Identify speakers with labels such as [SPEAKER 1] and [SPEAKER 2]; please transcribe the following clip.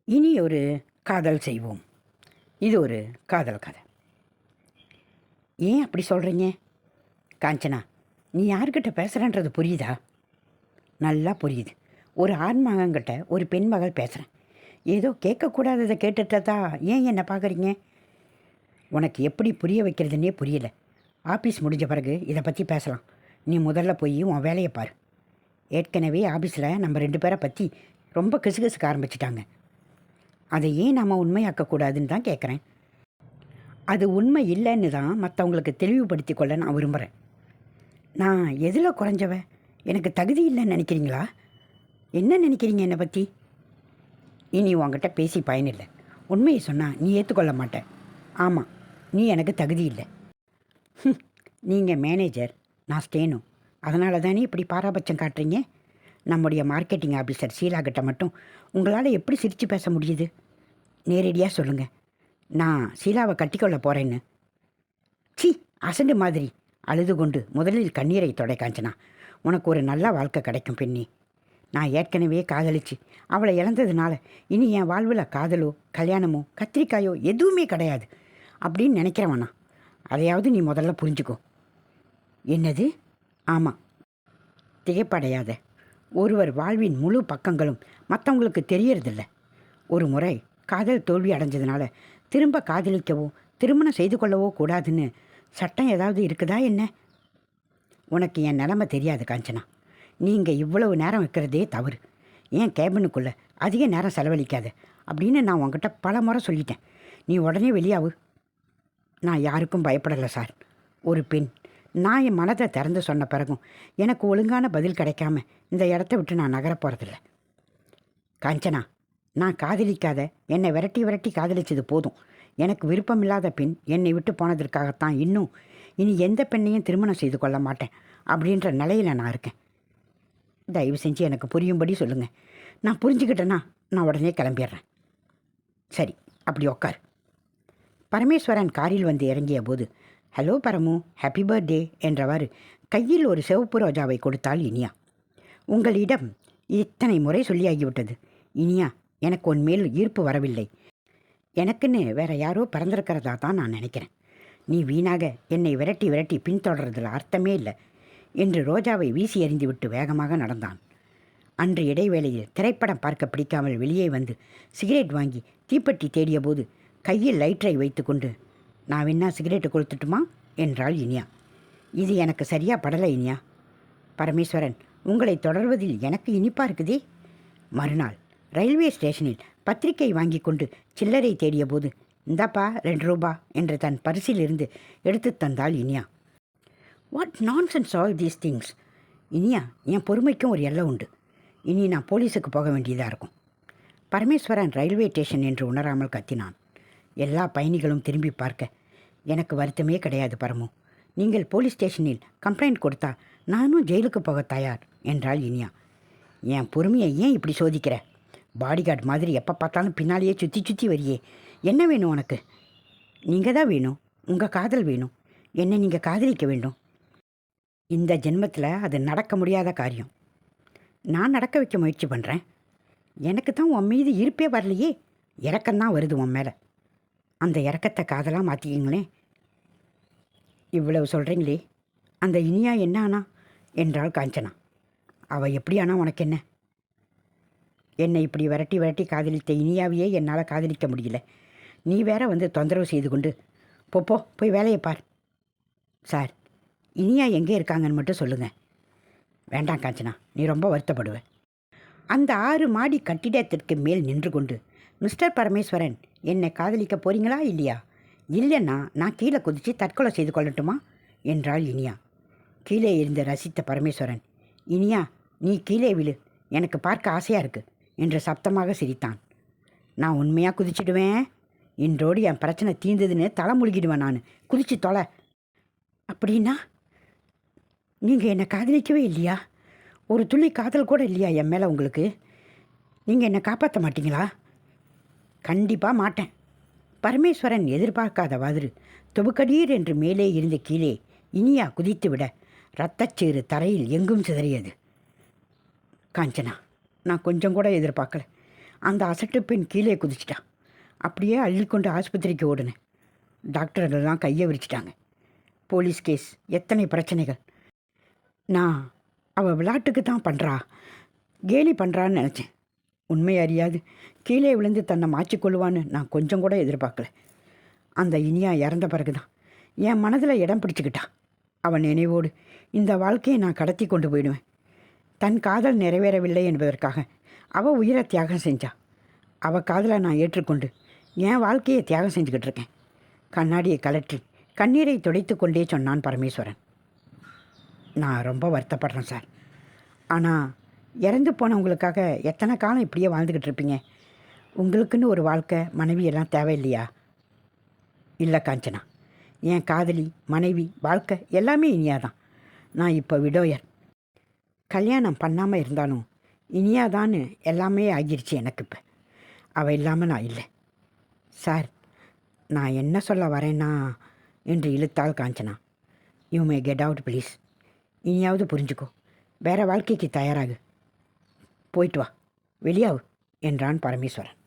[SPEAKER 1] இனி ஒரு காதல் செய்வோம். இது ஒரு காதல் கதை. ஏன் அப்படி சொல்கிறீங்க? காஞ்சனா, நீ யார்கிட்ட பேசுகிறன்றது புரியுதா? நல்லா புரியுது. ஒரு ஆண்மகன்கிட்ட ஒரு பெண் மகள் பேசுகிறேன். ஏதோ கேட்கக்கூடாததை கேட்டுட்டதா ஏன் என்னை பார்க்குறீங்க? உனக்கு எப்படி புரிய வைக்கிறதுனே புரியல. ஆஃபீஸ் முடிஞ்ச பிறகு இதை பற்றி பேசலாம். நீ முதல்ல போய் உன் வேலையை பாரு. ஏற்கனவே ஆஃபீஸில் நம்ம 2 பேரை பற்றி ரொம்ப கிசுகிசுக்க ஆரம்பிச்சிட்டாங்க. அதை ஏன் நாம் உண்மையாக்கக்கூடாதுன்னு தான் கேட்குறேன். அது உண்மை இல்லைன்னு தான் மற்றவங்களுக்கு தெளிவுபடுத்தி கொள்ள நான் விரும்புகிறேன். நான் எதில் குறைஞ்சவ? எனக்கு தகுதி இல்லைன்னு நினைக்கிறீங்களா? என்ன நினைக்கிறீங்க என்னை பற்றி? இனி உங்ககிட்ட பேசி பயனில்லை. உண்மையை சொன்னால் நீ ஏற்றுக்கொள்ள மாட்டேன். ஆமாம், நீ எனக்கு தகுதி இல்லை. நீங்கள் மேனேஜர், நான் ஸ்டேனோ. அதனால தானே இப்படி பாராபட்சம் காட்டுறீங்க? நம்முடைய மார்க்கெட்டிங் ஆஃபீஸர் ஷீலாகிட்ட மட்டும் உங்களால் எப்படி சிரித்து பேச முடியுது? நேரடியாக சொல்லுங்கள், நான் ஷீலாவை கட்டிக்கொள்ள போகிறேன்னு. சி, அசண்டு மாதிரி அழுது கொண்டு முதலில் கண்ணீரை தொடை காஞ்சனா. உனக்கு ஒரு நல்ல வாழ்க்கை கிடைக்கும் பெண்ணே. நான் ஏற்கனவே காதலிச்சு அவளை இழந்ததுனால இனி என் வாழ்வில் காதலோ கல்யாணமோ கத்திரிக்காயோ எதுவுமே கிடையாது அப்படின்னு நினைக்கிறவனா? அதையாவது நீ முதல்ல புரிஞ்சுக்கோ. என்னது? ஆமாம், திகைப்படையாத. ஒருவர் வாழ்வின் முழு பக்கங்களும் மற்றவங்களுக்கு தெரியறதில்ல. ஒரு முறை காதல் தோல்வி அடைஞ்சதுனால திரும்ப காதலிக்கவோ திருமணம் செய்து கொள்ளவோ கூடாதுன்னு சட்டம் ஏதாவது இருக்குதா என்ன? உனக்கு என் நிலைமை தெரியாது காஞ்சனா. நீங்கள் இவ்வளவு நேரம் வைக்கிறதே தவறு. ஏன் கேபினுக்குள்ளே அதிக நேரம் செலவழிக்காத அப்படின்னு நான் உங்ககிட்ட பல முறை சொல்லிட்டேன். நீ உடனே வெளியாவு. நான் யாருக்கும் பயப்படலை சார். ஒரு பெண், நான் என் மனதை திறந்து சொன்ன பிறகும் எனக்கு ஒழுங்கான பதில் கிடைக்காம இந்த இடத்த விட்டு நான் நகர போகிறதில்ல. காஞ்சனா, நான் காதலிக்காத என்னை விரட்டி விரட்டி காதலிச்சது போதும். எனக்கு விருப்பமில்லாத பெண் என்னை விட்டு போனதற்காகத்தான் இனி எந்த பெண்ணையும் திருமணம் செய்து கொள்ள மாட்டேன் அப்படின்ற நிலையில் நான் இருக்கேன். தயவு செஞ்சு எனக்கு புரியும்படி சொல்லுங்கள். நான் புரிஞ்சுக்கிட்டேன்னா நான் உடனே கிளம்பிடுறேன். சரி, அப்படி உக்கார். பரமேஸ்வரன் காரில் வந்து இறங்கிய போது, ஹலோ பரமு, ஹாப்பி பர்த்டே என்றவாறு கையில் ஒரு சிவப்பு ரோஜாவை கொடுத்தாள் இனியா. உங்களிடம் இத்தனை முறை சொல்லியாகிவிட்டது இனியா, எனக்கு உன்மேல் ஈர்ப்பு வரவில்லை. எனக்குன்னு வேற யாரோ பிறந்திருக்கிறதா தான் நான் நினைக்கிறேன். நீ வீணாக என்னை விரட்டி விரட்டி பின்தொடர்றதில் அர்த்தமே இல்லை என்று ரோஜாவை வீசி எறிந்துவிட்டு வேகமாக நடந்தான். அன்று இடைவேளையில் திரைப்படம் பார்க்க பிடிக்காமல் வெளியே வந்து சிகரெட் வாங்கி தீப்பெட்டி தேடிய போது கையில் லைட்டரை வைத்து கொண்டு, நான் வேணா சிகரெட்டு கொளுத்துட்டுமா என்றாள் இனியா. இது எனக்கு சரியா படலை இனியா. பரமேஸ்வரன், உங்களை தொடர்வதில் எனக்கு இனிப்பா இருக்குதே. மறுநாள் ரயில்வே ஸ்டேஷனில் பத்திரிகை வாங்கி கொண்டு சில்லறை தேடிய போது, இந்தாப்பா 2 ரூபா என்று தன் பரிசிலிருந்து எடுத்து தந்தாள் Iniya. What nonsense all these things. Iniya, என் பொறுமைக்கும் ஒரு எல்லை உண்டு. இனி நான் போலீஸுக்கு போக வேண்டியதாக இருக்கும். பரமேஸ்வரன் ரயில்வே ஸ்டேஷன் என்று உணராமல் கத்தினான். எல்லா பயணிகளும் திரும்பி பார்க்க, எனக்கு வருத்தமே கிடையாது பரமு. நீங்கள் போலீஸ் ஸ்டேஷனில் கம்ப்ளைண்ட் கொடுத்தா நானும் ஜெயிலுக்கு போக தயார் என்றாள் இனியா. என் பொறுமையை ஏன் இப்படி சோதிக்கிற? பாடிகார்டு மாதிரி எப்போ பார்த்தாலும் பின்னாலேயே சுற்றி சுற்றி வரியே. என்ன வேணும் உனக்கு? நீங்கள் தான் வேணும். உங்கள் காதல் வேணும். என்னை நீங்கள் காதலிக்க வேண்டும். இந்த ஜென்மத்தில் அது நடக்க முடியாத காரியம். நான் நடக்க வைக்க முயற்சி பண்ணுறேன். எனக்கு தான் உன் மீது ஈர்ப்பே வரலையே. இறக்கம்தான் வருது உன் மேலே. அந்த இறக்கத்தை காதலாக மாற்றிக்கிங்களேன். இவ்வளவு சொல்கிறீங்களே, அந்த இனியா என்ன ஆனா என்றாள் காஞ்சனா. அவள் எப்படி ஆனா உனக்கு என்ன? என்னை இப்படி விரட்டி விரட்டி காதலித்த இனியாவையே என்னால் காதலிக்க முடியல. நீ வேற வந்து தொந்தரவு செய்து கொண்டு போய் வேலையை பார். சார், இனியா எங்கே இருக்காங்கன்னு மட்டும் சொல்லுங்கள். வேண்டாம் காஞ்சனா, நீ ரொம்ப வருத்தப்படுவ. அந்த 6 மாடி கட்டிடத்திற்கு மேல் நின்று கொண்டு, மிஸ்டர் பரமேஸ்வரன், என்னை காதலிக்க போகிறீங்களா இல்லையா? இல்லைன்னா நான் கீழே குதித்து தற்கொலை செய்து கொள்ளட்டுமா என்றாள் இனியா. கீழே இருந்து ரசித்த பரமேஸ்வரன், இனியா நீ கீழே விழு, எனக்கு பார்க்க ஆசையாக இருக்குது என்று சப்தமாக சிரித்தான். நான் உண்மையாக குதிச்சிடுவேன். இன்றோடு என் பிரச்சனை தீர்ந்ததுன்னு தலை முழுகிடுவேன். நான் குதிச்சு தொலை. அப்படின்னா நீங்கள் என்னை காதலிக்கவே இல்லையா? ஒரு துளி காதல் கூட இல்லையா என் மேலே உங்களுக்கு? நீங்கள் என்னை காப்பாற்ற மாட்டீங்களா? கண்டிப்பாக மாட்டேன். பரமேஸ்வரன் எதிர்பார்க்காதவாறு தொபுக்கடீர் என்று மேலே இருந்து கீழே இனியா குதித்து விட இரத்தச்சீறு தரையில் எங்கும் சிதறியது. காஞ்சனா, நான் கொஞ்சம் கூட எதிர்பார்க்கல. அந்த அசட்டு பெண் கீழே குதிச்சிட்டா. அப்படியே அள்ளிக்கொண்டு ஆஸ்பத்திரிக்கு ஓடுனேன். டாக்டர்கள்லாம் கையை விரிச்சிட்டாங்க. போலீஸ் கேஸ், எத்தனை பிரச்சனைகள். நான் அவள் விளையாட்டுக்கு தான் பண்ணுறா, கேலி பண்ணுறான்னு நினச்சேன். உண்மை அறியாது கீழே விழுந்து தன்னை மாற்றிக்கொள்வான்னு நான் கொஞ்சம் கூட எதிர்பார்க்கல. அந்த இனியா இறந்த பிறகு தான் என் மனதில் இடம் பிடிச்சிக்கிட்டா. அவன் நினைவோடு இந்த வாழ்க்கையை நான் கடத்தி கொண்டு போயிடுவேன். தன் காதல் நிறைவேறவில்லை என்பதற்காக அவள் உயிரை தியாகம் செஞ்சா. அவள் காதலை நான் ஏற்றுக்கொண்டு என் வாழ்க்கையை தியாகம் செஞ்சுக்கிட்டு இருக்கேன். கண்ணாடியை கலற்றி கண்ணீரை துடைத்து கொண்டே சொன்னான் பரமேஸ்வரன். நான் ரொம்ப வருத்தப்படுறேன் சார். ஆனால் இறந்து போனவங்களுக்காக எத்தனை காலம் இப்படியே வாழ்ந்துக்கிட்டு இருப்பீங்க? உங்களுக்குன்னு ஒரு வாழ்க்கை, மனைவியெல்லாம் தேவையில்லையா? இல்லை காஞ்சனா, என் காதலி, மனைவி, வாழ்க்கை எல்லாமே இனியாதான். நான் இப்போ விடோயர். கல்யாணம் பண்ணாமல் இருந்தாலும் இனியாதான்னு எல்லாமே ஆகிருச்சு எனக்கு. இப்போ அவள் இல்லாமல் நான் இல்லை. சார், நான் என்ன சொல்ல வரேன்னா என்று இழுத்தாள் Kanchana. You may get out please. இனியாவது புரிஞ்சுக்கோ. வேறு வாழ்க்கைக்கு தயாராகு. போயிட்டு வா, வெளியாவு என்றான் பரமேஸ்வரன்.